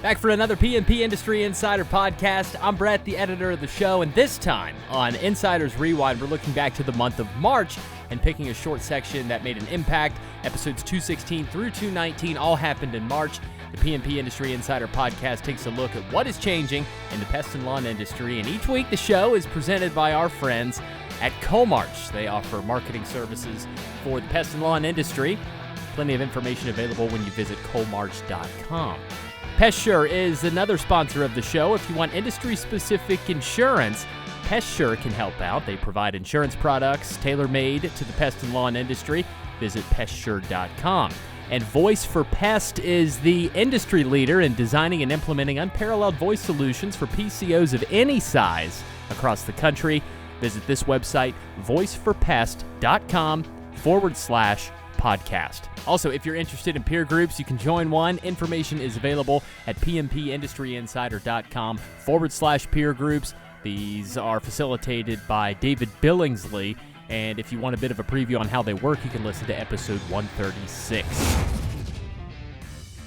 Back for another PMP Industry Insider podcast. I'm Brett, the editor of the show, and this time on Insiders Rewind, we're looking back to the month of March and picking a short section that made an impact. Episodes 216 through 219 all happened in March. The PMP Industry Insider podcast takes a look at what is changing in the pest and lawn industry, and each week the show is presented by our friends at Cohesion. They offer marketing services for the pest and lawn industry. Plenty of information available when you visit cohesion.com. PestSure is another sponsor of the show. If you want industry-specific insurance, PestSure can help out. They provide insurance products tailor-made to the pest and lawn industry. Visit pestsure.com. And Voice for Pest is the industry leader in designing and implementing unparalleled voice solutions for PCOs of any size across the country. Visit this website, voiceforpest.com/podcast. Also, if you're interested in peer groups, you can join one. Information is available at pmpindustryinsider.com/peer groups. These are facilitated by David Billingsley, and if you want a bit of a preview on how they work, you can listen to episode 136.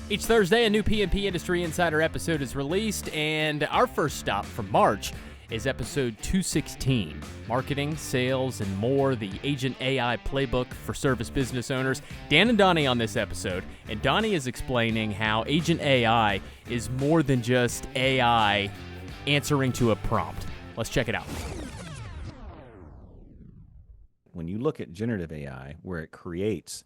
Each Thursday, a new PMP Industry Insider episode is released, and our first stop from March is episode 216, Marketing, Sales, and More, the Agent AI Playbook for Service Business Owners. Dan and Donnie on this episode, and Donnie is explaining how Agent AI is more than just AI answering to a prompt. Let's check it out. When you look at generative AI, where it creates,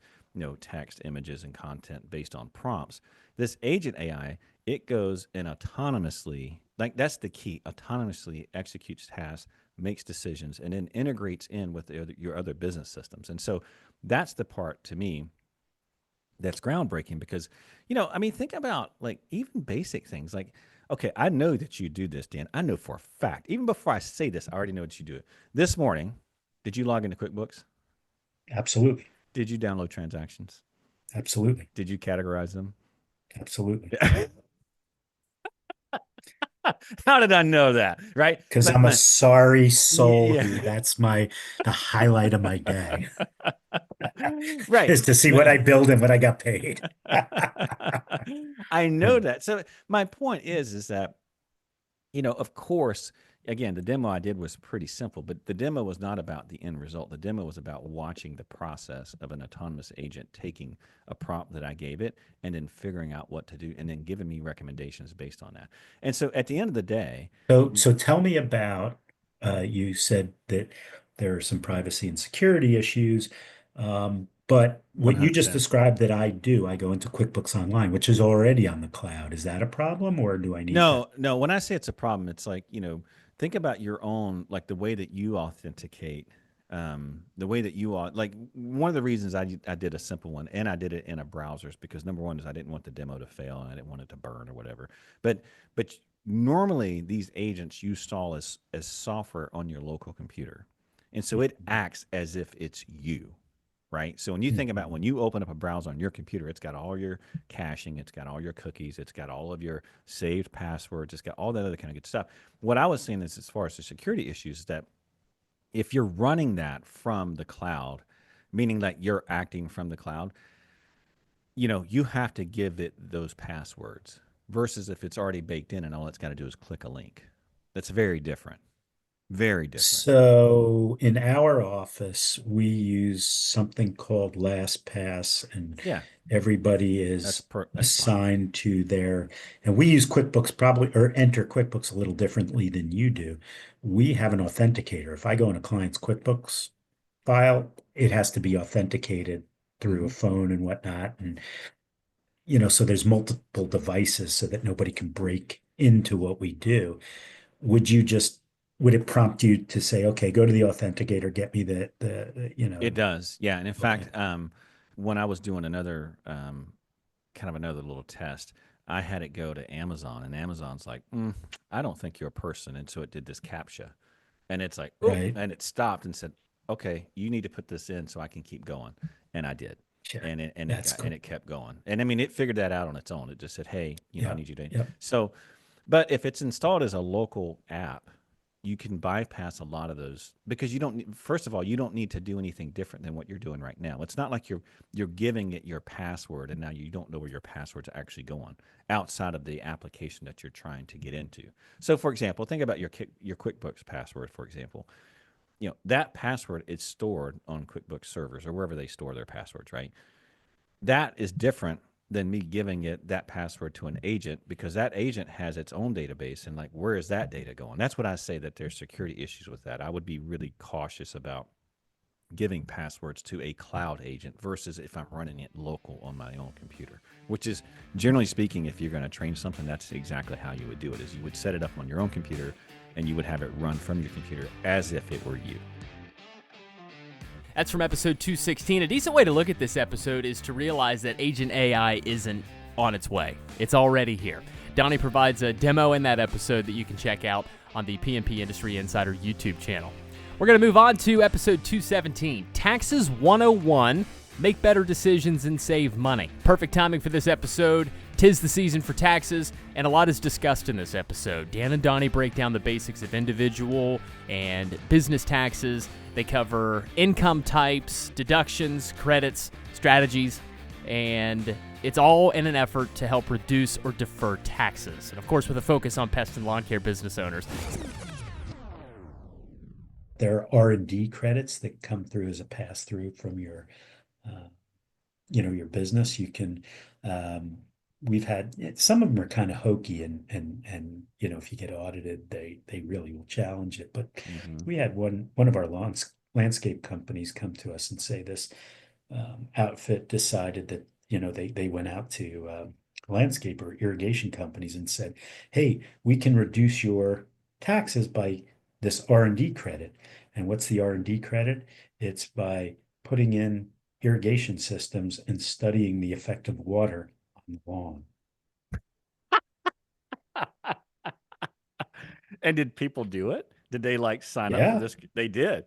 text, images, and content based on prompts, this Agent AI, it goes and autonomously, that's the key, autonomously executes tasks, makes decisions, and then integrates in with your other business systems. And so that's the part, to me, that's groundbreaking because, think about even basic things like, okay, I know that you do this, Dan. I know for a fact, even before I say this, I already know that you do it. This morning, did you log into QuickBooks? Absolutely. Did you download transactions? Absolutely. Did you categorize them? Absolutely. How did I know that? Right? Because I'm a sorry soul. Yeah. That's the highlight of my day. Right. Is to see what I build and what I got paid. I know that. So my point is that, of course, again, the demo I did was pretty simple, but the demo was not about the end result. The demo was about watching the process of an autonomous agent taking a prompt that I gave it and then figuring out what to do and then giving me recommendations based on that. And so at the end of the day. So tell me about, you said that there are some privacy and security issues, but what 100%. you just described that I go into QuickBooks Online, which is already on the cloud. Is that a problem or do I need No. When I say it's a problem, it's like, think about your own, the way that you authenticate, the way that you are, one of the reasons I did a simple one and I did it in a browser is because number one is I didn't want the demo to fail and I didn't want it to burn or whatever. But normally these agents you install as software on your local computer. And so it acts as if it's you. Right. So when you think about when you open up a browser on your computer, it's got all your caching, it's got all your cookies, it's got all of your saved passwords, it's got all that other kind of good stuff. What I was saying is, as far as the security issues, is that if you're running that from the cloud, meaning that you're acting from the cloud, you have to give it those passwords versus if it's already baked in and all it's got to do is click a link. That's very different. Very different. So in our office, we use something called LastPass, and everybody is assigned to their, and we use QuickBooks enter QuickBooks a little differently than you do. We have an authenticator. If I go in a client's QuickBooks file, it has to be authenticated through a phone and whatnot. And, so there's multiple devices so that nobody can break into what we do. Would it prompt you to say, okay, go to the authenticator, get me the It does. Yeah. And in fact, when I was doing another, kind of another little test, I had it go to Amazon and Amazon's like, I don't think you're a person. And so it did this CAPTCHA and it's like, and it stopped and said, okay, you need to put this in so I can keep going. And I did. Sure. And it kept going. And I mean, it figured that out on its own. It just said, hey, I need you to. So, but if it's installed as a local app, you can bypass a lot of those because you don't need, first of all, you don't need to do anything different than what you're doing right now. It's not like you're giving it your password and now you don't know where your password's actually going outside of the application that you're trying to get into. So for example, think about your QuickBooks password, for example. That password is stored on QuickBooks servers or wherever they store their passwords, right? That is different than me giving it that password to an agent because that agent has its own database and like where is that data going? That's what I say that there's security issues with that. I would be really cautious about giving passwords to a cloud agent versus if I'm running it local on my own computer, which is generally speaking, if you're going to train something, that's exactly how you would do it is you would set it up on your own computer and you would have it run from your computer as if it were you. That's from episode 216. A decent way to look at this episode is to realize that Agent AI isn't on its way. It's already here. Donnie provides a demo in that episode that you can check out on the PMP Industry Insider YouTube channel. We're going to move on to episode 217, Taxes 101, Make Better Decisions and Save Money. Perfect timing for this episode. 'Tis the season for taxes, and a lot is discussed in this episode. Dan and Donnie break down the basics of individual and business taxes. They cover income types, deductions, credits, strategies, and it's all in an effort to help reduce or defer taxes. And of course, with a focus on pest and lawn care business owners. There are R&D credits that come through as a pass-through from your, your business. You can, we've had, some of them are kind of hokey and if you get audited, they really will challenge it. But we had one of our landscape companies come to us and say this outfit decided that, they went out to landscape or irrigation companies and said, hey, we can reduce your taxes by this R&D credit. And what's the R&D credit? It's by putting in irrigation systems and studying the effect of water on the lawn. And did people do it? Did they sign up for this? They did.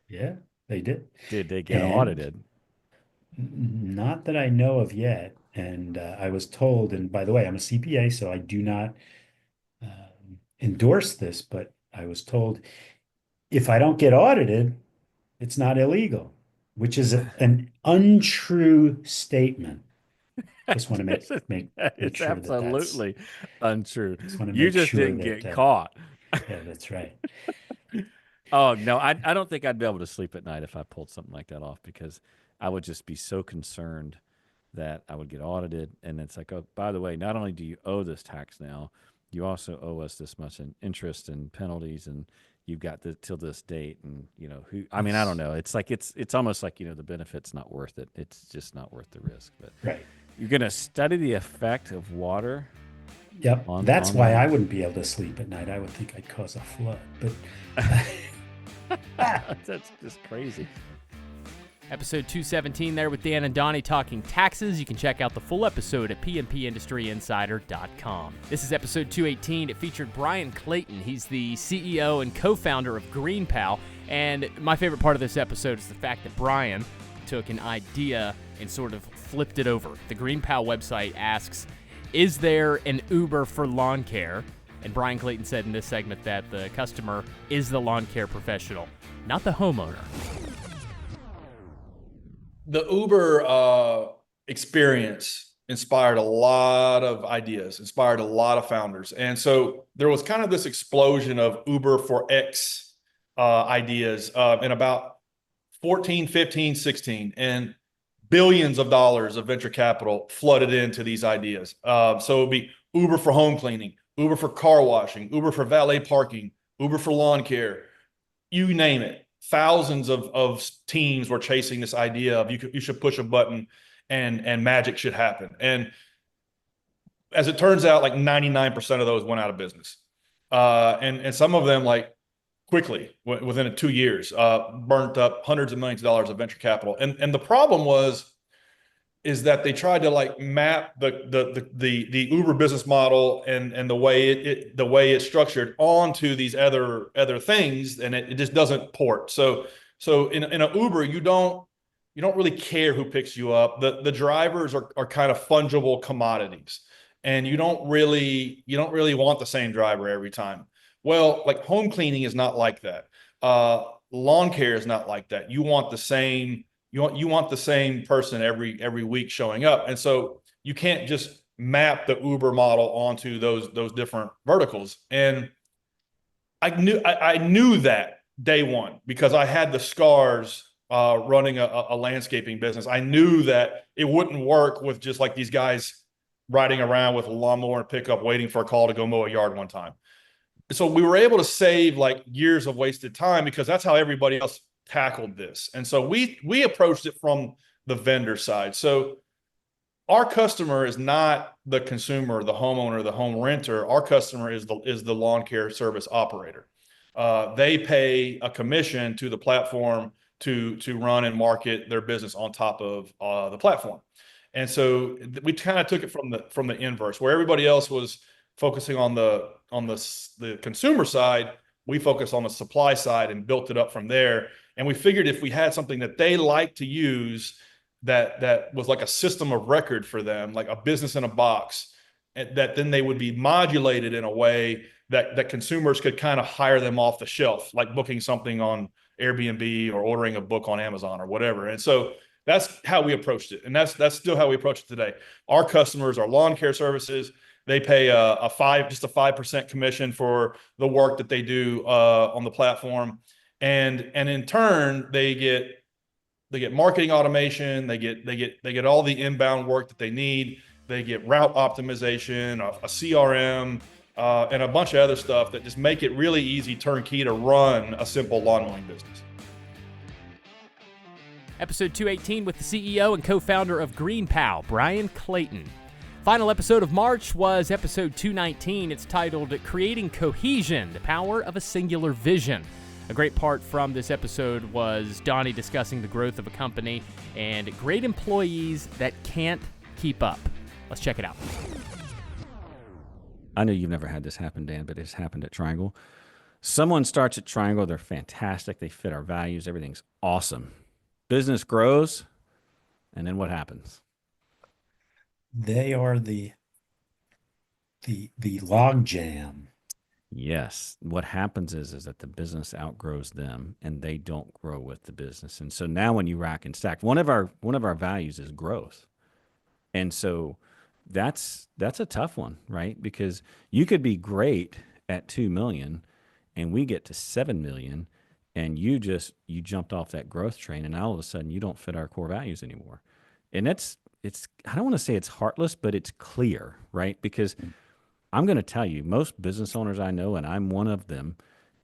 Yeah, they did. Did they get audited? Not that I know of yet. And I was told, and by the way, I'm a CPA, so I do not endorse this, but I was told if I don't get audited, it's not illegal, which is an untrue statement. Just want to make it's sure absolutely untrue. You just didn't get caught. Yeah, that's right. Oh no, I don't think I'd be able to sleep at night if I pulled something like that off because I would just be so concerned that I would get audited. And it's like, oh, by the way, not only do you owe this tax now, you also owe us this much in interest and penalties, and you've got till this date. And I don't know. It's like it's almost like the benefit's not worth it. It's just not worth the risk. But right. You're going to study the effect of water. Yep. That's why I wouldn't be able to sleep at night. I would think I'd cause a flood, but that's just crazy. Episode 217 there with Dan and Donnie talking taxes. You can check out the full episode at pmpindustryinsider.com. This is episode 218. It featured Brian Clayton. He's the CEO and co-founder of GreenPal. And my favorite part of this episode is the fact that Brian took an idea and sort of flipped it over. The GreenPal website asks, is there an Uber for lawn care? And Brian Clayton said in this segment that the customer is the lawn care professional, not the homeowner. The Uber experience inspired a lot of ideas, inspired a lot of founders. And so there was kind of this explosion of Uber for X ideas in about 14, 15, 16. And billions of dollars of venture capital flooded into these ideas. So it would be Uber for home cleaning, Uber for car washing, Uber for valet parking, Uber for lawn care, you name it. Thousands of teams were chasing this idea of you should push a button and magic should happen. And as it turns out, 99% of those went out of business. And some of them quickly within 2 years, burnt up hundreds of millions of dollars of venture capital. And the problem is that they tried to map the Uber business model and the way it's structured onto these other things, and it just doesn't port. So in a Uber, you don't really care who picks you up. The drivers are kind of fungible commodities, and you don't really want the same driver every time. Well, like home cleaning is not like that. Lawn care is not like that. You want the same, you want the same person every week showing up. And so you can't just map the Uber model onto those different verticals. And I knew that day one because I had the scars running a landscaping business. I knew that it wouldn't work with just like these guys riding around with a lawnmower and pickup waiting for a call to go mow a yard one time. So we were able to save like years of wasted time because that's how everybody else tackled this. And so we approached it from the vendor side. So our customer is not the consumer, the homeowner, the home renter. Our customer is the lawn care service operator. They pay a commission to the platform to run and market their business on top of the platform. And so we kind of took it from the inverse, where everybody else was focusing on the consumer side. We focused on the supply side and built it up from there. And we figured if we had something that they like to use that was like a system of record for them, like a business in a box, that then they would be modulated in a way that consumers could kind of hire them off the shelf, like booking something on Airbnb or ordering a book on Amazon or whatever. And so that's how we approached it. And that's still how we approach it today. Our customers are lawn care services. They pay a 5% commission for the work that they do on the platform. And in turn, they get marketing automation. They get all the inbound work that they need. They get route optimization, a CRM, and a bunch of other stuff that just make it really easy turnkey to run a simple lawn mowing business. Episode 218 with the CEO and co-founder of GreenPal, Brian Clayton. Final episode of March was episode 219. It's titled Creating Cohesion, the Power of a Singular Vision. A great part from this episode was Donnie discussing the growth of a company and great employees that can't keep up. Let's check it out. I know you've never had this happen, Dan, but it's happened at Triangle. Someone starts at Triangle. They're fantastic. They fit our values. Everything's awesome. Business grows, and then what happens? They are the log jam. Yes. What happens is that the business outgrows them and they don't grow with the business. And so now when you rack and stack, one of our values is growth. And so that's a tough one, right? Because you could be great at 2 million and we get to 7 million and you jumped off that growth train and all of a sudden you don't fit our core values anymore. And it's I don't want to say it's heartless, but it's clear, right? Because I'm going to tell you, most business owners I know, and I'm one of them,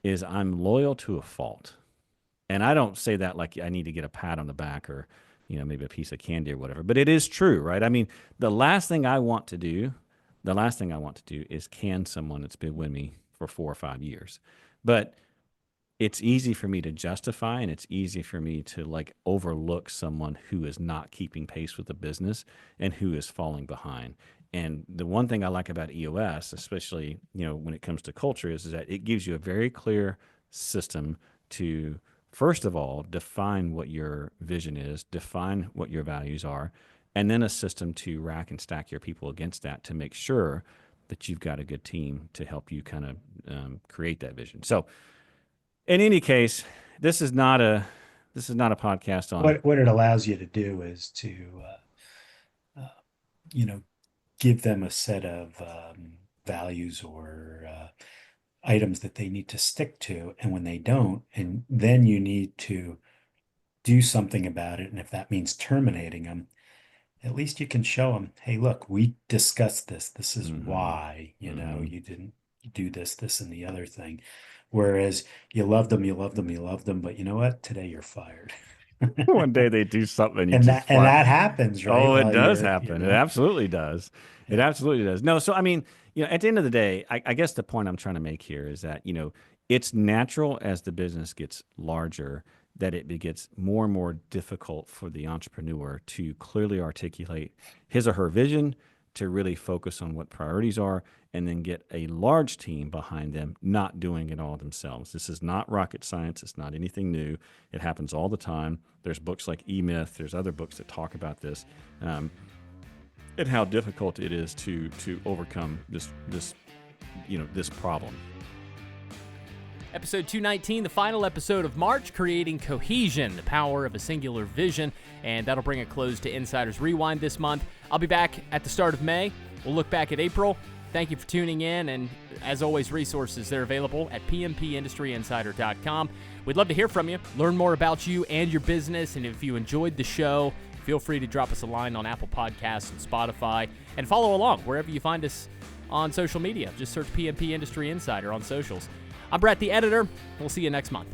is I'm loyal to a fault. And I don't say that like I need to get a pat on the back or, maybe a piece of candy or whatever, but it is true, right? I mean, the last thing I want to do is can someone that's been with me for 4 or 5 years. But it's easy for me to justify and it's easy for me to like overlook someone who is not keeping pace with the business and who is falling behind. And the one thing I like about EOS, especially, when it comes to culture, is that it gives you a very clear system to, first of all, define what your vision is, define what your values are, and then a system to rack and stack your people against that to make sure that you've got a good team to help you kind of create that vision. So in any case, this is not a podcast on what it allows you to do is to, give them a set of values or items that they need to stick to. And when they don't, and then you need to do something about it. And if that means terminating them, at least you can show them, hey, look, we discussed this. This is why, you didn't do this, and the other thing. Whereas you loved them, but you know what? Today you're fired. One day they do something, and that happens, right? Oh, it does happen. It absolutely does. It absolutely does. No, so I mean, at the end of the day, I guess the point I'm trying to make here is that it's natural as the business gets larger that it gets more and more difficult for the entrepreneur to clearly articulate his or her vision, to really focus on what priorities are, and then get a large team behind them, not doing it all themselves. This is not rocket science. It's not anything new. It happens all the time. There's books like E-Myth. There's other books that talk about this, and how difficult it is to overcome this problem. Episode 219, the final episode of March, creating cohesion, the power of a singular vision, and that'll bring a close to Insiders Rewind this month. I'll be back at the start of May. We'll look back at April. Thank you for tuning in, and as always, resources, they're available at pmpindustryinsider.com. We'd love to hear from you, learn more about you and your business, and if you enjoyed the show, feel free to drop us a line on Apple Podcasts and Spotify, and follow along wherever you find us on social media. Just search PMP Industry Insider on socials. I'm Brett, the editor. We'll see you next month.